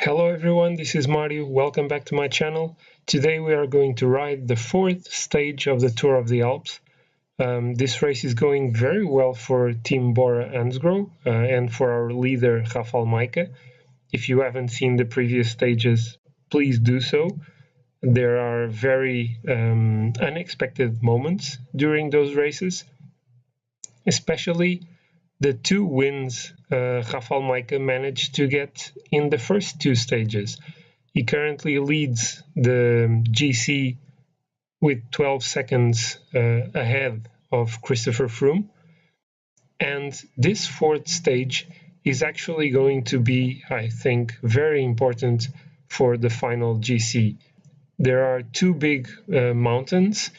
Hello everyone, this is Mario. Welcome back to my channel. Today we are going to ride the fourth stage of the Tour of the Alps. This race is going very well for Team Bora Hansgrohe and for our leader Rafal Majka. If you haven't seen the previous stages, please do so. There are very unexpected moments during those races, especially the two wins Rafal Majka managed to get in the first two stages. He currently leads the GC with 12 seconds ahead of Christopher Froome. And this fourth stage is actually going to be, I think, very important for the final GC. There are two big mountains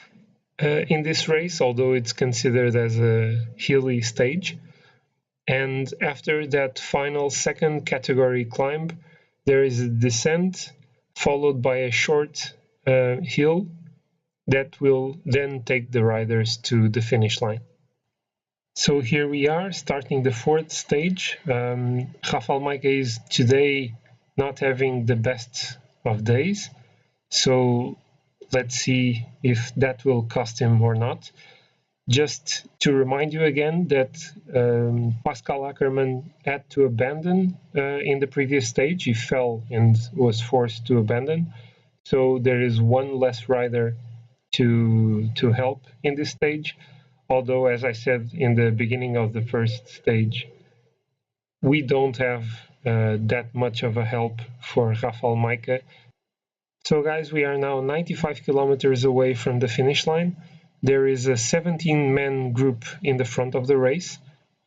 in this race, although it's considered as a hilly stage. And after that final second category climb, there is a descent followed by a short hill that will then take the riders to the finish line. So here we are starting the fourth stage. Rafal Majka is today not having the best of days, so let's see if that will cost him or not. Just to remind you again that Pascal Ackermann had to abandon in the previous stage. He fell and was forced to abandon. So there is one less rider to help in this stage. Although, as I said in the beginning of the first stage, we don't have that much of a help for Rafal Majka. So guys, we are now 95 kilometers away from the finish line. There is a 17-man group in the front of the race.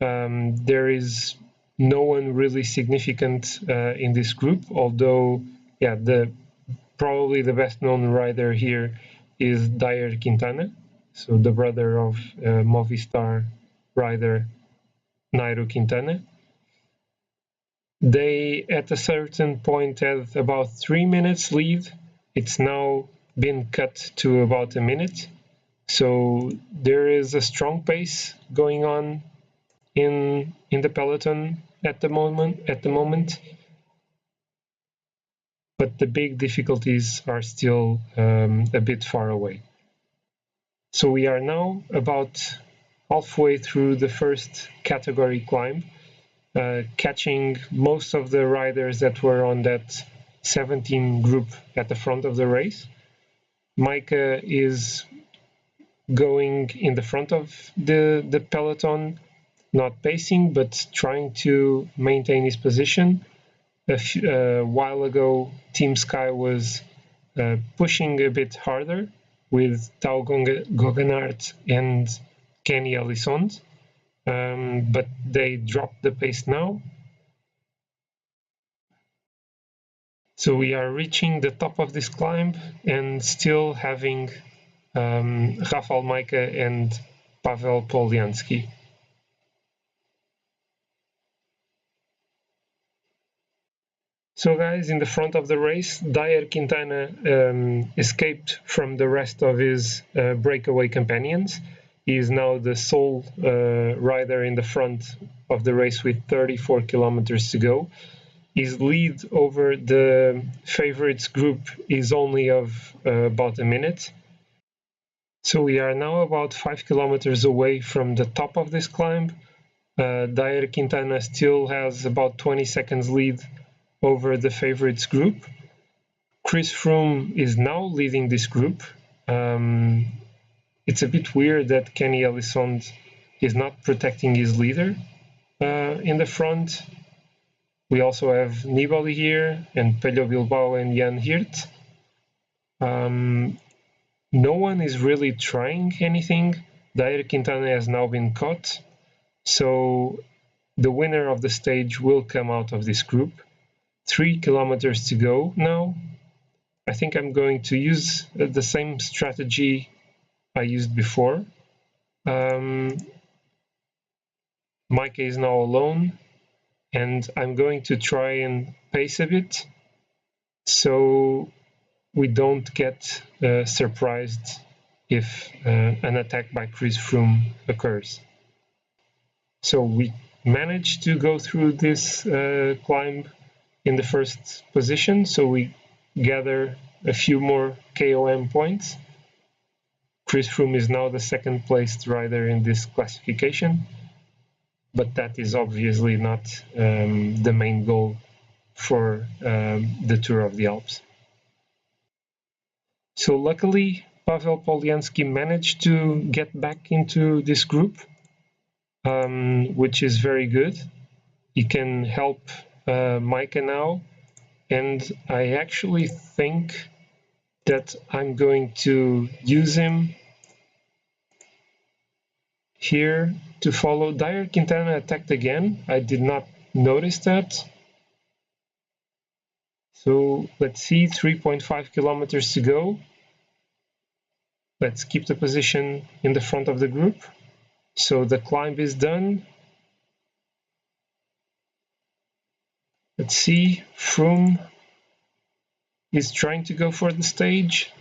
There is no one really significant in this group, although, probably the best-known rider here is Dayer Quintana, so the brother of Movistar rider Nairo Quintana. They, at a certain point, had about 3 minutes lead. It's now been cut to about a minute. So there is a strong pace going on in the peloton at the moment, but the big difficulties are still a bit far away. So we are now about halfway through the first category climb, catching most of the riders that were on that 17 group at the front of the race. Majka is going in the front of the peloton, not pacing, but trying to maintain his position. A while ago, Team Sky was pushing a bit harder with Tao Geoghenaert and Kenny Elissonde, but they dropped the pace now. So we are reaching the top of this climb and still having Rafal Majka and Pavel Polyansky. So guys, in the front of the race, Dayer Quintana escaped from the rest of his breakaway companions. He is now the sole rider in the front of the race with 34 kilometers to go. His lead over the favorites group is only of about a minute. So we are now about 5 kilometers away from the top of this climb. Dayer Quintana still has about 20 seconds lead over the favorites group. Chris Froome is now leading this group. It's a bit weird that Kenny Elissonde is not protecting his leader in the front. We also have Nibali here, and Pello Bilbao and Jan Hirt. No one is really trying anything. Dayer Quintana has now been caught, so the winner of the stage will come out of this group. 3 kilometers to go now. I think I'm going to use the same strategy I used before. Majka is now alone, and I'm going to try and pace a bit so we don't get surprised if an attack by Chris Froome occurs. So we managed to go through this climb in the first position, so we gather a few more KOM points. Chris Froome is now the second placed rider in this classification, but that is obviously not the main goal for the Tour of the Alps. So luckily, Pavel Polyansky managed to get back into this group, which is very good. He can help Majka now, and I actually think that I'm going to use him here to follow. Dyer Quintana attacked again. I did not notice that. So let's see, 3.5 kilometers to go. Let's keep the position in the front of the group. So the climb is done. Let's see, Froome is trying to go for the stage.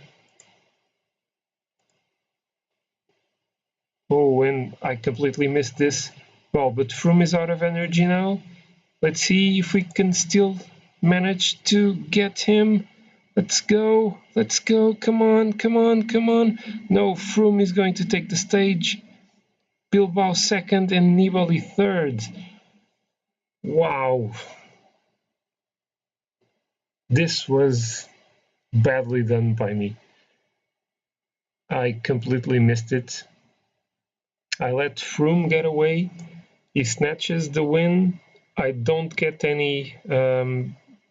Oh, and I completely missed this. Well, but Froome is out of energy now. Let's see if we can still manage to get him. Let's go, come on, come on, come on. No, Froome is going to take the stage. Bilbao second and Nibali third. Wow. This was badly done by me. I completely missed it. I let Froome get away. He snatches the win. I don't get any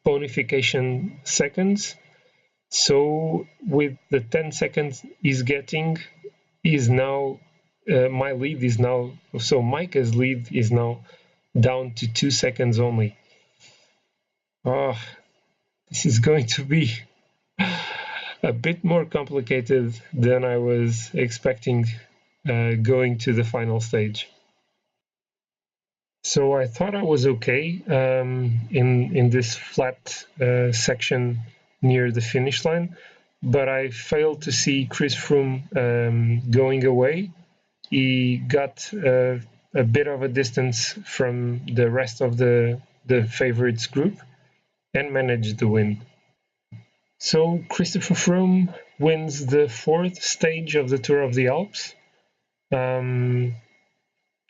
bonification seconds. So with the 10 seconds he's getting, is now my lead is now, so Majka's lead is now down to 2 seconds only. Oh, this is going to be a bit more complicated than I was expecting going to the final stage. So I thought I was okay in this flat section near the finish line, but I failed to see Chris Froome going away. He got a bit of a distance from the rest of the favorites group and managed to win. So Christopher Froome wins the 4th stage of the Tour of the Alps.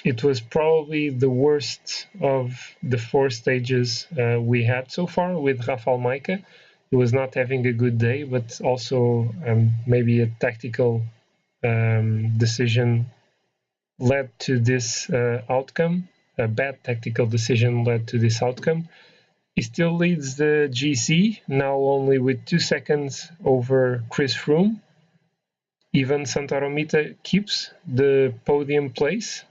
It was probably the worst of the 4 stages we had so far with Rafal Majka. He was not having a good day, but also maybe a tactical decision led to this outcome. A bad tactical decision led to this outcome. He still leads the GC, now only with 2 seconds over Chris Froome. Ivan Santaromita keeps the podium place.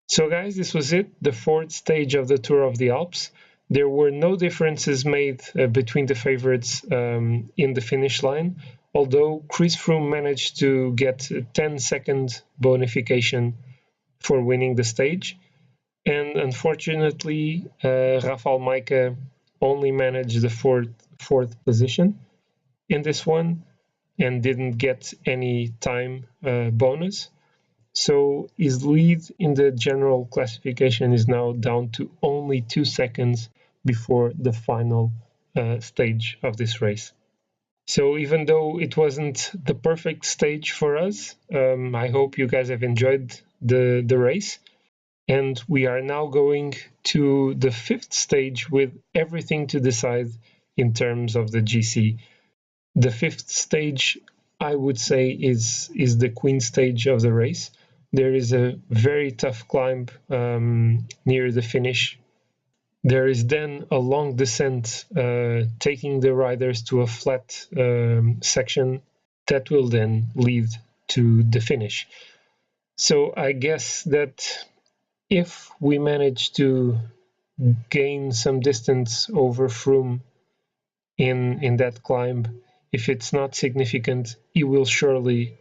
So guys, this was it, the 4th stage of the Tour of the Alps. There were no differences made between the favorites in the finish line, although Chris Froome managed to get a 10-second bonification for winning the stage. And unfortunately, Rafal Majka only managed the fourth position in this one and didn't get any time bonus. So his lead in the general classification is now down to only 2 seconds before the final stage of this race. So even though it wasn't the perfect stage for us, I hope you guys have enjoyed the race. And we are now going to the 5th stage with everything to decide in terms of the GC. The 5th stage, I would say, is the queen stage of the race. There is a very tough climb near the finish. There is then a long descent taking the riders to a flat section that will then lead to the finish. So I guess that if we manage to gain some distance over Froome in that climb, if it's not significant, he will surely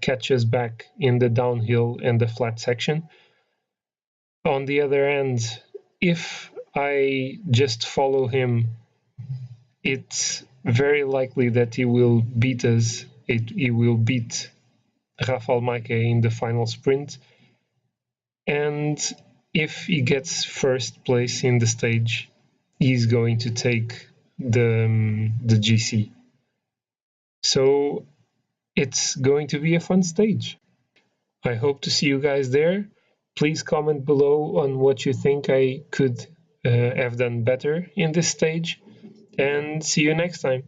catch us back in the downhill and the flat section. On the other hand, if I just follow him, it's very likely that he will beat us. He will beat Rafal Majka in the final sprint. And if he gets first place in the stage, he's going to take the GC. So it's going to be a fun stage. I hope to see you guys there. Please comment below on what you think I could have done better in this stage, and see you next time.